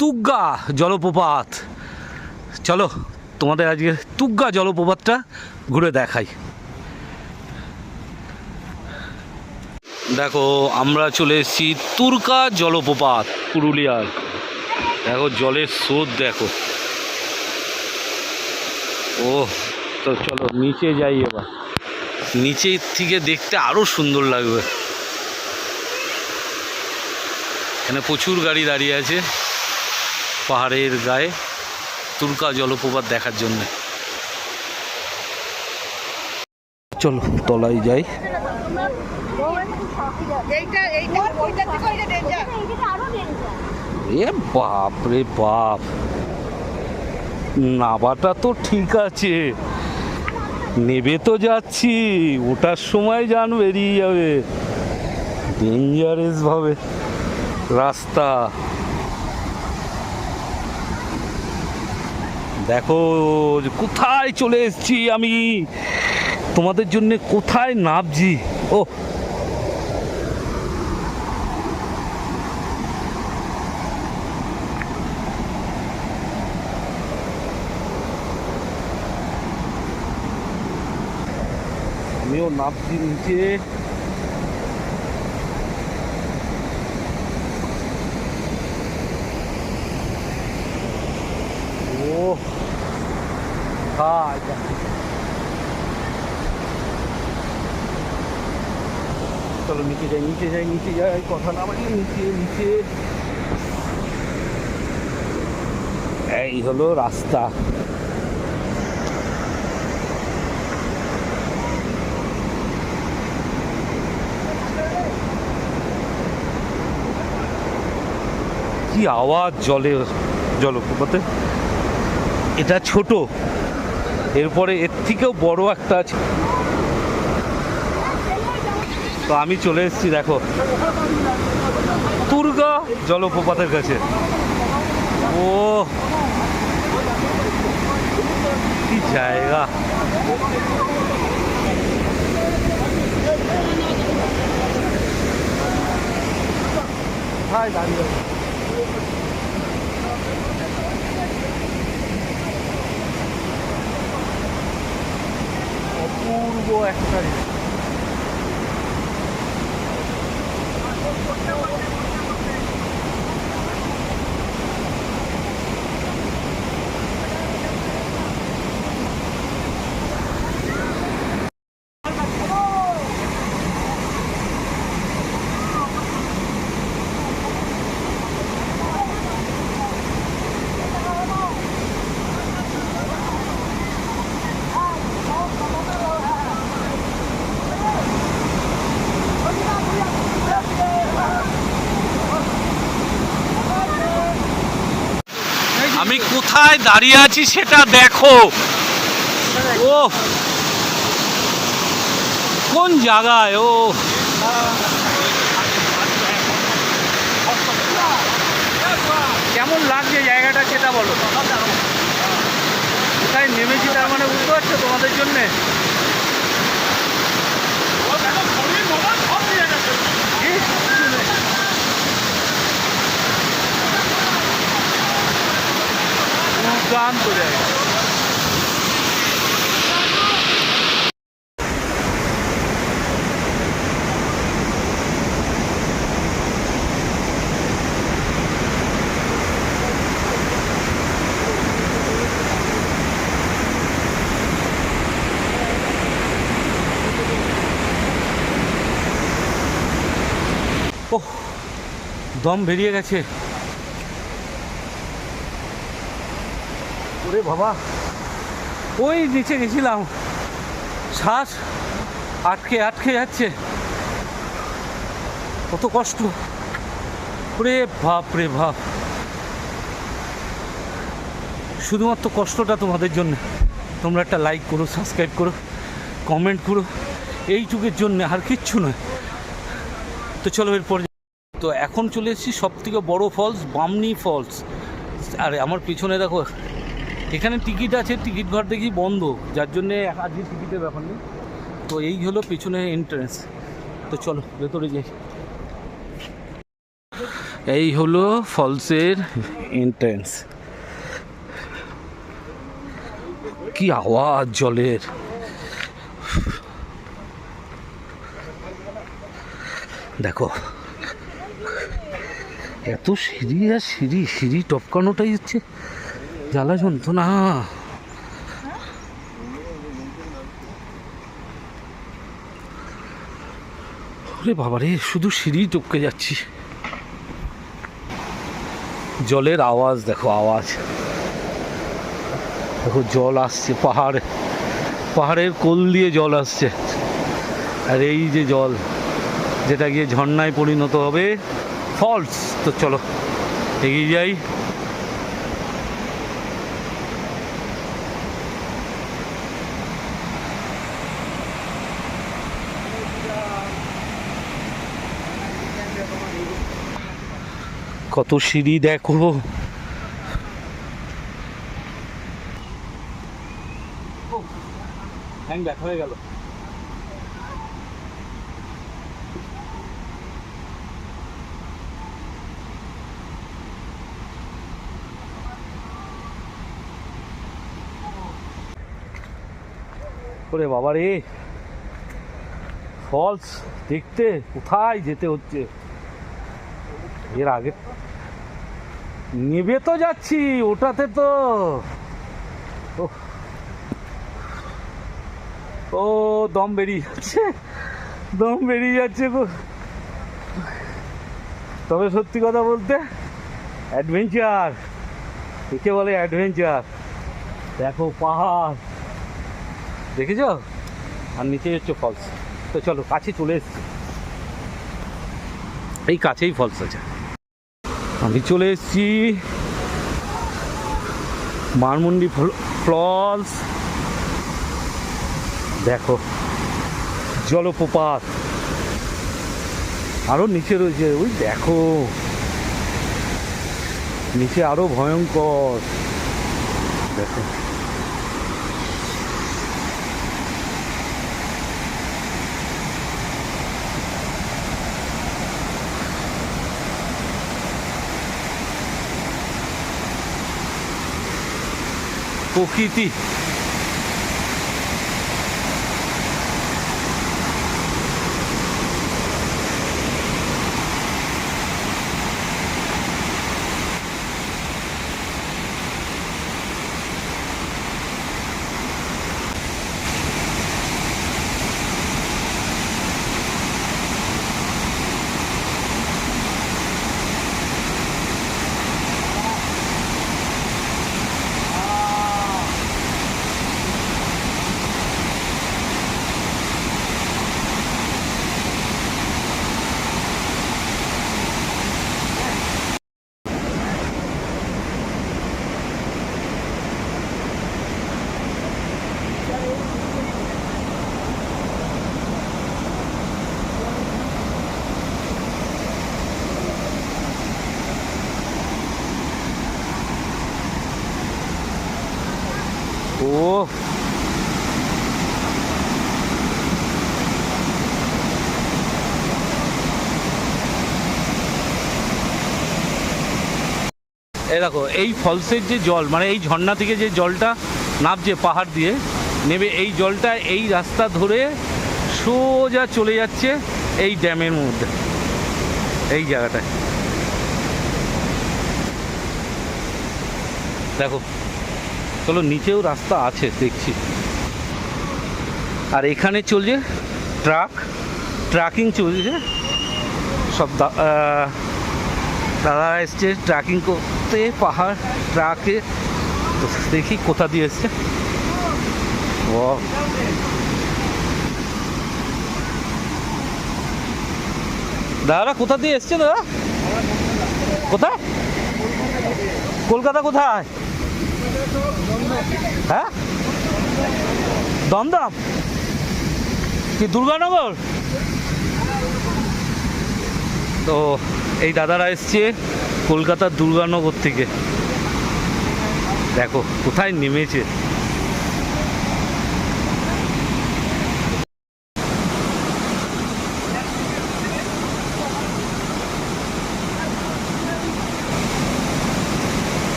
তুগা জলপ্রপাত। চলো তোমাদের আজকে তুগা জলপ্রপাতটা ঘুরে দেখাই। দেখো আমরা চলে এসেছি তুরকা জলপ্রপাত পুরুলিয়ার। দেখো জলের স্রোত দেখো। ও তো চলো নিচে যাই এবার, নিচে থেকে দেখতে আরও সুন্দর লাগবে। এখানে প্রচুর গাড়ি দাঁড়িয়ে আছে পাহাড়ের গায়ে তুরকা জলপ্রপাত দেখার জন্য। চলো তলায় যাই। এ বাপ রে বাপ, নাবাটা তো ঠিক আছে, নেবে তো যাচ্ছি, ওটার সময় যান বেরিয়ে যাবে। ডেঞ্জারাস ভাবে রাস্তা দেখো। কোথায় চলে এসেছি আমি, তোমাদের জন্য কোথায় নামছি। ও আমিও নামছি নিচে। ও চলো নিচে যাই, নিচে যাই, নিচে যাই, কথা না বলি নিচে নিচে। এই হলো রাস্তা। কি আওয়াজ জলে জলপ্রপাতে। এটা ছোট, এরপরে এর থেকেও বড় একটা আছে। তো আমি চলে এসেছি দেখো তুরকা জলপ্রপাতের কাছে। ও কি জায়গা, দাঁড়িয়ে অপূর্ব একটা। আমি কোথায় দাঁড়িয়ে আছি সেটা দেখো। ও কোন জায়গায়, ও কেমন লাগছে জায়গাটা সেটা বলো। কোথায় নেমেছি তার মানে বুঝতে পারছো তোমাদের জন্যে। দুর্দান্ত জায়গা। ওহ দম বেরিয়ে গেছে। ওরে বাবা, ওই নিচে গেছিলাম, শ্বাস আটকে আটকে যাচ্ছে, কত কষ্ট। ওরে বাপ রে বাপ, শুধুমাত্র কষ্টটা তোমাদের জন্য। তোমরা একটা লাইক করো, সাবস্ক্রাইব করো, কমেন্ট করো, এইটুকুর জন্য, আর কিচ্ছু নয়। তো চলো এরপর। তো এখন চলে এসেছি সব থেকে বড়ো ফলস, বামনি ফলস। আর আমার পিছনে দেখো, এখানে টিকিট আছে, টিকিট ঘর দেখি বন্ধ, যার জন্যে আজকে টিকিটের ব্যাপার নেই। তো এই হলো পেছনে এন্ট্রেন্স। তো চলো ভেতরে যাই। এই হলো ফলসের এন্ট্রেন্স। কি আওয়াজ জলের! দেখো এত সিঁড়ি আর সিঁড়ি, সিঁড়ি টপকানোটাই হচ্ছে জ্বালা যন্ত্রণা। ওরে বাবারে, শুধু সিঁড়ি টপকে যাচ্ছি। জলের আওয়াজ দেখো, আওয়াজ দেখো, জল আসছে পাহাড়ের কোল দিয়ে জল আসছে। আর এই যে জল, যেটা গিয়ে ঝর্ণায় পরিণত হবে, ফলস। তো চলো এগিয়ে যাই। কত সিঁড়ি দেখো! হ্যাং ব্যাক হয়ে গেল। ওরে বাবা রে, ফলস দেখতে কোথায় যেতে হচ্ছে! এর আগে নেবে তো যাচ্ছি, ওটাতে তো ও দম বেরিয়ে যাচ্ছে, দম বেরিয়ে যাচ্ছে গো। তবে সত্যি কথা বলতে অ্যাডভেঞ্চার, একে বলে অ্যাডভেঞ্চার। দেখো পাহাড়, দেখেছ? আর নিচে হচ্ছে ফলস। তো চলো কাছে চলে এসছি, এই কাছেই ফলস আছে। আমি চলে এসছি মারমুন্ডি ফলস। দেখো জলপ্রপাত, আরো নিচে রয়েছে, ওই দেখো নিচে আরো ভয়ঙ্কর। দেখো প্রকৃতি। ও এই দেখো, এই ফলসের যে জল, মানে এই ঝর্ণা থেকে যে জলটা নামছে পাহাড় দিয়ে নেবে, এই জলটা এই রাস্তা ধরে সোজা চলে যাচ্ছে এই ড্যামের মধ্যে, এই জায়গাটায়। দেখো চলো, নিচেও রাস্তা আছে দেখছি। আর এখানে চলছে ট্রাকিং চলছে, সব দাদা এসছে ট্রাকিং করতে পাহাড় ট্রাকে। দেখি কোথা দিয়ে এসছে। ও দাদারা কোথা দিয়ে এসছে? দাদা কোথায়? কলকাতা কোথায়? হ্যাঁ, দমদম কি দুর্গানগর? তো এই দাদারা এসছে কলকাতার দুর্গানগর থেকে। দেখো কোথায় নেমেছে।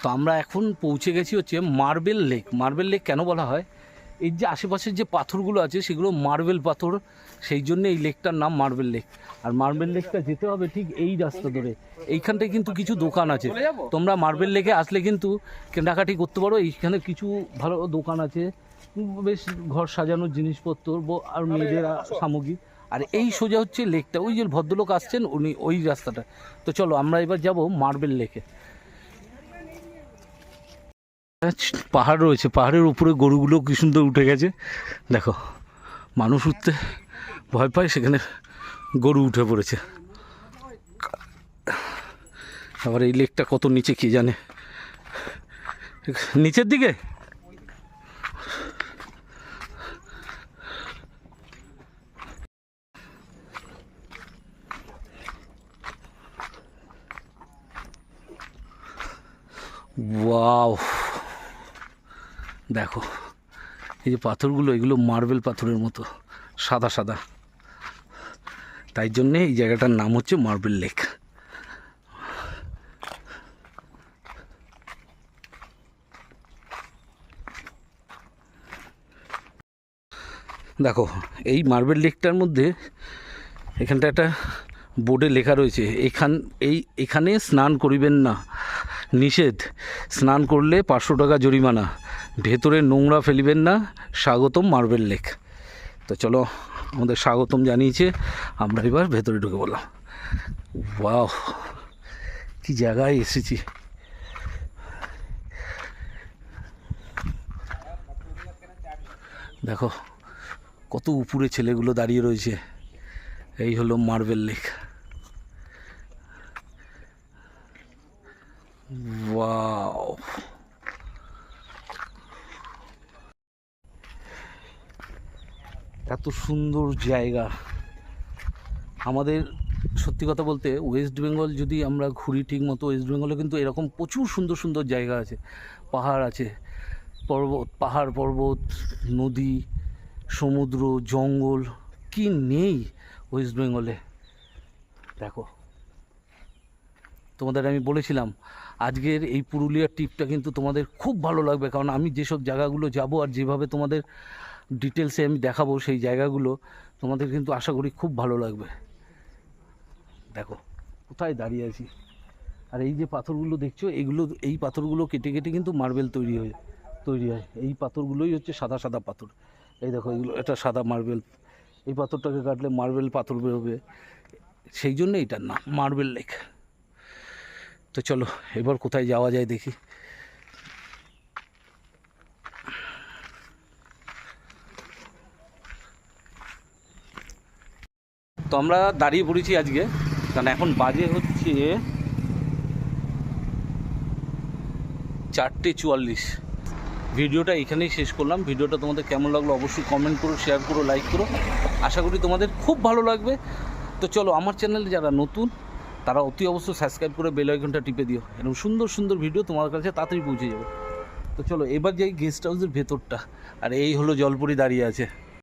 তো আমরা এখন পৌঁছে গেছি হচ্ছে মার্বেল লেক। মার্বেল লেক কেন বলা হয়, এই যে আশেপাশের যে পাথরগুলো আছে সেগুলো মার্বেল পাথর, সেই জন্য এই লেকটার নাম মার্বেল লেক। আর মার্বেল লেকটা যেতে হবে ঠিক এই রাস্তা ধরে। এইখানটায় কিন্তু কিছু দোকান আছে, তোমরা মার্বেল লেকে আসলে কিন্তু কেনাকাটি করতে পারো। এইখানে কিছু ভালো দোকান আছে, বেশ ঘর সাজানোর জিনিসপত্র আর মেয়েদের সামগ্রী। আর এই সোজা হচ্ছে লেকটা, ওই যে ভদ্রলোক আসছেন উনি ওই রাস্তাটা। তো চলো আমরা এবার যাব মার্বেল লেকে। পাহাড় রয়েছে, পাহাড়ের উপরে গরুগুলো কি সুন্দর উঠে গেছে দেখো। মানুষ উঠতে ভয় পায়, সেখানে গরু উঠে পড়েছে। আবার এই লেকটা কত নিচে কে জানে, নিচের দিকে। ওয়াও, দেখো এই যে পাথরগুলো, এগুলো মার্বেল পাথরের মতো সাদা সাদা, তাই জন্যে এই জায়গাটার নাম হচ্ছে মার্বেল লেক। দেখো এই মার্বেল লেকটার মধ্যে এখানটা একটা বোর্ডে লেখা রয়েছে, এখানে স্নান করিবেন না, নিষেধ, স্নান করলে 500 টাকা জরিমানা, ভেতরে নোংরা ফেলিবেন না, স্বাগতম মার্বেল লেক। তো চলো, আমাদের স্বাগতম জানিয়েছে, আমরা এবার ভেতরে ঢুকে বললাম। ওয়াও, কি জায়গায় এসেছি। দেখো কত উপরে ছেলেগুলো দাঁড়িয়ে রয়েছে। এই হলো মার্বেল লেক। ওয়াও, এত সুন্দর জায়গা। আমাদের সত্যি কথা বলতে ওয়েস্ট বেঙ্গল যদি আমরা ঘুরি ঠিক মতো, ওয়েস্ট বেঙ্গলে কিন্তু এরকম প্রচুর সুন্দর সুন্দর জায়গা আছে, পাহাড় আছে, পাহাড় পর্বত, নদী, সমুদ্র, জঙ্গল, কি নেই ওয়েস্ট বেঙ্গলে। দেখো তোমাদের আমি বলেছিলাম আজকের এই পুরুলিয়ার ট্রিপটা কিন্তু তোমাদের খুব ভালো লাগবে, কারণ আমি যেসব জায়গাগুলো যাব আর যেভাবে তোমাদের ডিটেলসে আমি দেখাবো সেই জায়গাগুলো তোমাদের কিন্তু আশা করি খুব ভালো লাগবে। দেখো কোথায় দাঁড়িয়ে আছি, আর এই যে পাথরগুলো দেখছো, এই পাথরগুলো কেটে কেটে কিন্তু মার্বেল তৈরি হয়। এই পাথরগুলোই হচ্ছে সাদা সাদা পাথর। এই দেখো এগুলো, এটা সাদা মার্বেল, এই পাথরটাকে কাটলে মার্বেল পাথর বেরোবে, সেই জন্য এটার নাম মার্বেল লেক। তো চলো এবার কোথায় যাওয়া যায় দেখি। তো আমরা দাঁড়িয়ে পড়েছি আজকে, কারণ এখন বাজে হচ্ছে 4:44। ভিডিওটা এখানেই শেষ করলাম। ভিডিওটা তোমাদের কেমন লাগলো অবশ্যই কমেন্ট করো, শেয়ার করো, লাইক করো, আশা করি তোমাদের খুব ভালো লাগবে। তো চলো, আমার চ্যানেলে যারা নতুন তারা অতি অবশ্যই সাবস্ক্রাইব করে বেল আইকনটা টিপে দিও, এরকম সুন্দর সুন্দর ভিডিও তোমার কাছে তাড়াতাড়ি পৌঁছে যাবে। তো চলো এবার যাই গেস্ট হাউসের ভেতরটা, আর এই হলো জলপরি দাঁড়িয়ে আছে।